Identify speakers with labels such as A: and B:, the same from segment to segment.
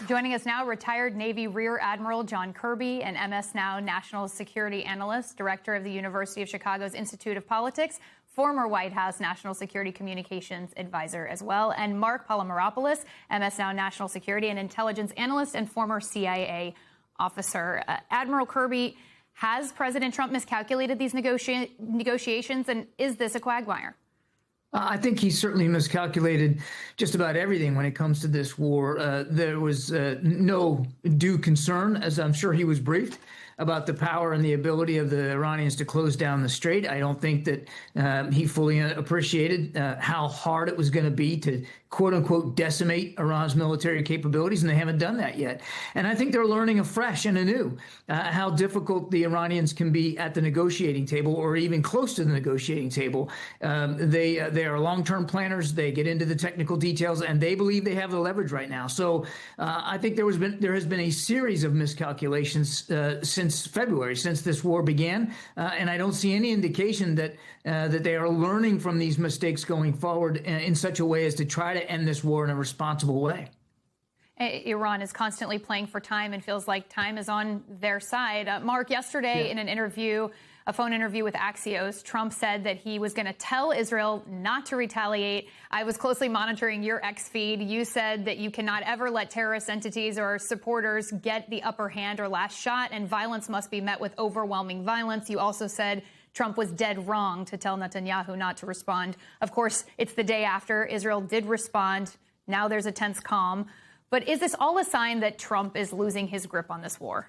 A: Joining us now, retired Navy Rear Admiral John Kirby, an MS Now national security analyst, director of the University of Chicago's Institute of Politics, former White House national security communications advisor as well, and Mark Polymeropoulos, MS Now national security and intelligence analyst and former CIA officer. Admiral Kirby, has President Trump miscalculated these negotiations, and is this a quagmire?
B: I think he certainly miscalculated just about everything when it comes to this war. There was no due concern, as I'm sure he was briefed, about the power and the ability of the Iranians to close down the strait. I don't think that he fully appreciated how hard it was going to be to, quote unquote, decimate Iran's military capabilities, and they haven't done that yet. And I think they're learning afresh and anew how difficult the Iranians can be at the negotiating table, or even close to the negotiating table. They are long-term planners. They get into the technical details, and they believe they have the leverage right now. So I think there has been a series of miscalculations since February, since this war began, and I don't see any indication that they are learning from these mistakes going forward in such a way as to try to end this war in a responsible way.
A: Iran is constantly playing for time and feels like time is on their side. Mark, yesterday in an interview, a phone interview with Axios, Trump said that he was going to tell Israel not to retaliate. I was closely monitoring your X feed. You said that you cannot ever let terrorist entities or supporters get the upper hand or last shot, and violence must be met with overwhelming violence. You also said Trump was dead wrong to tell Netanyahu not to respond. Of course, it's the day after Israel did respond. Now there's a tense calm. But is this all a sign that Trump is losing his grip on this war?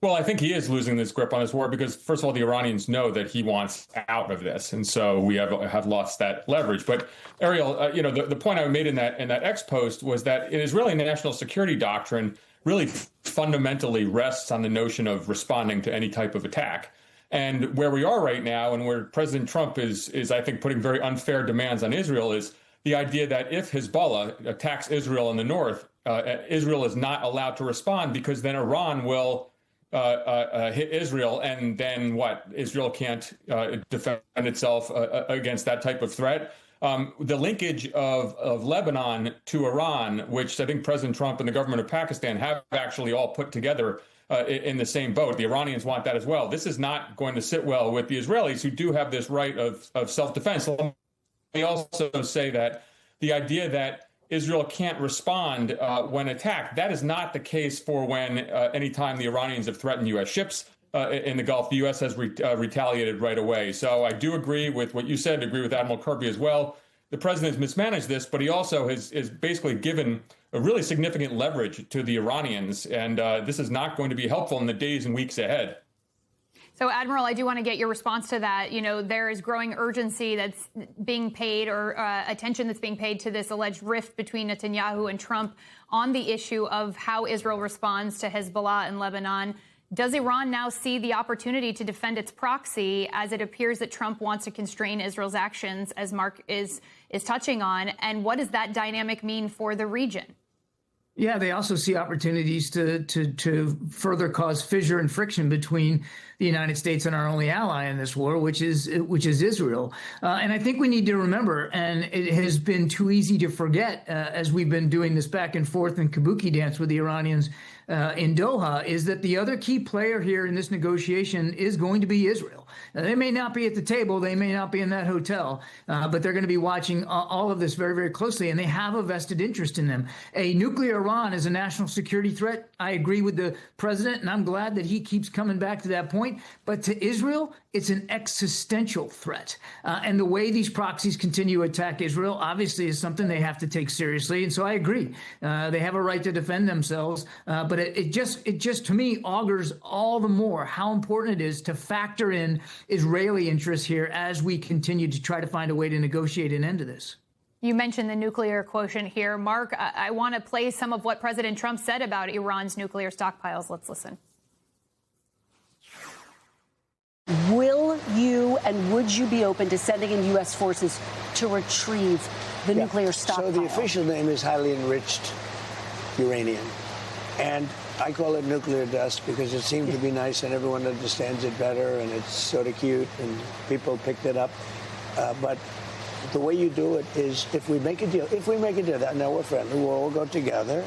C: Well, I think he is losing this grip on this war because, first of all, the Iranians know that he wants out of this. And so we have lost that leverage. But, Ariel, the point I made in that X post was that an Israeli national security doctrine really fundamentally rests on the notion of responding to any type of attack. And where we are right now, and where President Trump is I think, putting very unfair demands on Israel, is the idea that if Hezbollah attacks Israel in the north, Israel is not allowed to respond because then Iran will hit Israel, and then what? Israel can't defend itself against that type of threat. The linkage of Lebanon to Iran, which I think President Trump and the government of Pakistan have actually all put together in the same boat. The Iranians want that as well. This is not going to sit well with the Israelis, who do have this right of self-defense. Let me also say that the idea that Israel can't respond when attacked, that is not the case for when anytime the Iranians have threatened U.S. ships in the Gulf. The U.S. has retaliated right away. So I do agree with what you said, agree with Admiral Kirby as well. The president has mismanaged this, but he also has basically given a really significant leverage to the Iranians. And this is not going to be helpful in the days and weeks ahead.
A: So, Admiral, I do want to get your response to that. You know, there is growing urgency that's being paid, or attention that's being paid to this alleged rift between Netanyahu and Trump on the issue of how Israel responds to Hezbollah in Lebanon. Does Iran now see the opportunity to defend its proxy, as it appears that Trump wants to constrain Israel's actions, as Mark is touching on? And what does that dynamic mean for the region?
B: Yeah, they also see opportunities to further cause fissure and friction between the United States and our only ally in this war, which is Israel. And I think we need to remember, and it has been too easy to forget as we've been doing this back and forth and kabuki dance with the Iranians in Doha, is that the other key player here in this negotiation is going to be Israel. Now, they may not be at the table, they may not be in that hotel, but they're going to be watching all of this very, very closely, and they have a vested interest in them. A nuclear Iran is a national security threat. I agree with the president, and I'm glad that he keeps coming back to that point. But to Israel, it's an existential threat. And the way these proxies continue to attack Israel, obviously, is something they have to take seriously. And so I agree. They have a right to defend themselves. But it just, to me, augurs all the more how important it is to factor in Israeli interests here as we continue to try to find a way to negotiate an end to this.
A: You mentioned the nuclear quotient here. Mark, I want to play some of what President Trump said about Iran's nuclear stockpiles. Let's listen.
D: Will you and would you be open to sending in U.S. forces to retrieve the nuclear stockpile?
E: So the official name is highly enriched uranium. And I call it nuclear dust because it seems to be nice and everyone understands it better and it's sort of cute and people picked it up. But the way you do it is if we make a deal, now we're friendly, we'll all go together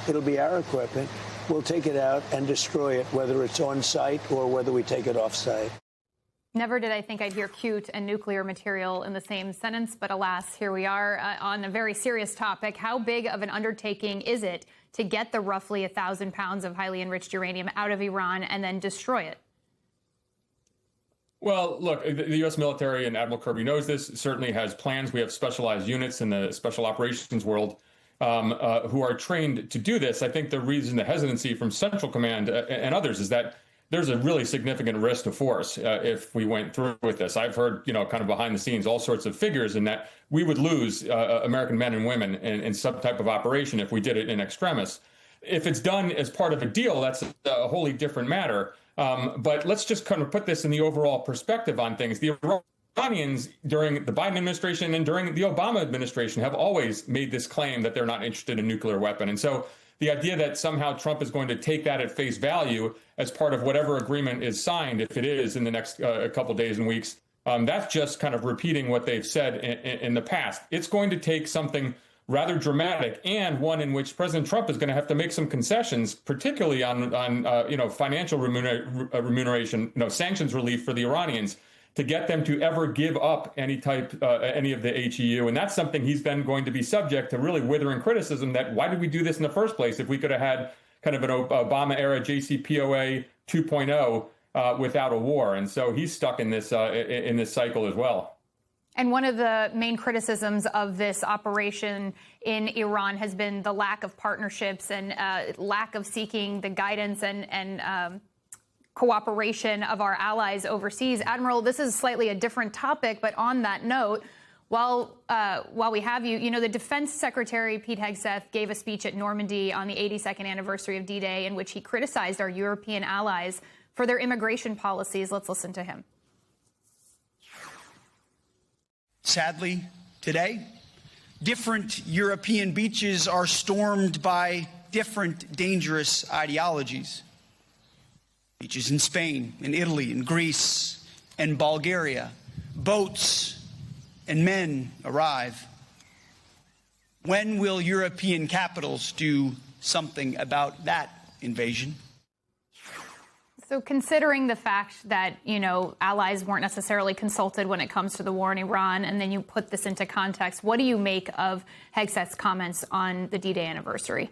E: it'll be our equipment. We'll take it out and destroy it, whether it's on site or whether we take it off site.
A: Never did I think I'd hear cute and nuclear material in the same sentence, but alas, here we are on a very serious topic. How big of an undertaking is it to get the roughly 1,000 pounds of highly enriched uranium out of Iran and then destroy it?
C: Well, look, the U.S. military, and Admiral Kirby knows this, certainly has plans. We have specialized units in the special operations world who are trained to do this. I think the reason the hesitancy from Central Command and others is that there's a really significant risk to force if we went through with this. I've heard, kind of behind the scenes, all sorts of figures in that we would lose American men and women in some type of operation if we did it in extremis. If it's done as part of a deal, that's a wholly different matter. But let's just kind of put this in the overall perspective on things. The Iranians during the Biden administration and during the Obama administration have always made this claim that they're not interested in a nuclear weapon. And so the idea that somehow Trump is going to take that at face value as part of whatever agreement is signed, if it is in the next couple days and weeks, that's just kind of repeating what they've said in the past. It's going to take something rather dramatic and one in which President Trump is going to have to make some concessions, particularly on financial remuneration, sanctions relief for the Iranians, to get them to ever give up any of the HEU. And that's something he's then going to be subject to really withering criticism that why did we do this in the first place if we could have had kind of an Obama era JCPOA 2.0 without a war. And so he's stuck in this cycle as well.
A: And one of the main criticisms of this operation in Iran has been the lack of partnerships and lack of seeking the guidance and cooperation of our allies overseas. Admiral, this is slightly a different topic, but on that note, while we have you, the Defense Secretary Pete Hegseth gave a speech at Normandy on the 82nd anniversary of D-Day in which he criticized our European allies for their immigration policies. Let's listen to him.
F: Sadly, today, different European beaches are stormed by different dangerous ideologies. Beaches in Spain, in Italy, in Greece, and Bulgaria, boats and men arrive. When will European capitals do something about that invasion?
A: So considering the fact that, allies weren't necessarily consulted when it comes to the war in Iran, and then you put this into context, what do you make of Hegseth's comments on the D-Day anniversary?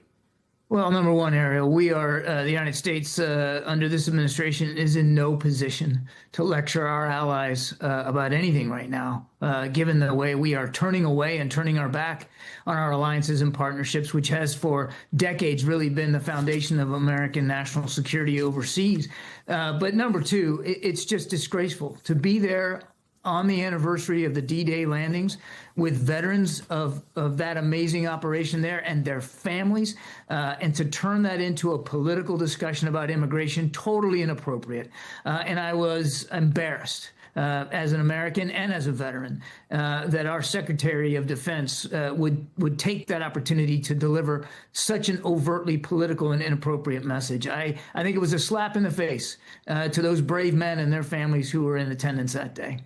B: Well, number one, Ariel, we are, the United States under this administration is in no position to lecture our allies about anything right now, given the way we are turning away and turning our back on our alliances and partnerships, which has for decades really been the foundation of American national security overseas. But number two, it's just disgraceful to be there on the anniversary of the D-Day landings with veterans of that amazing operation there and their families, and to turn that into a political discussion about immigration, totally inappropriate. And I was embarrassed as an American and as a veteran that our Secretary of Defense would take that opportunity to deliver such an overtly political and inappropriate message. I think it was a slap in the face to those brave men and their families who were in attendance that day.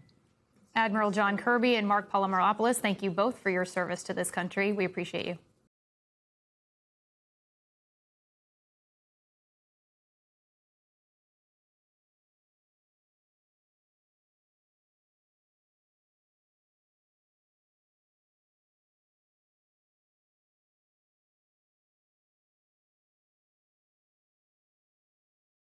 A: Admiral John Kirby and Mark Palomaropoulos, thank you both for your service to this country. We appreciate you.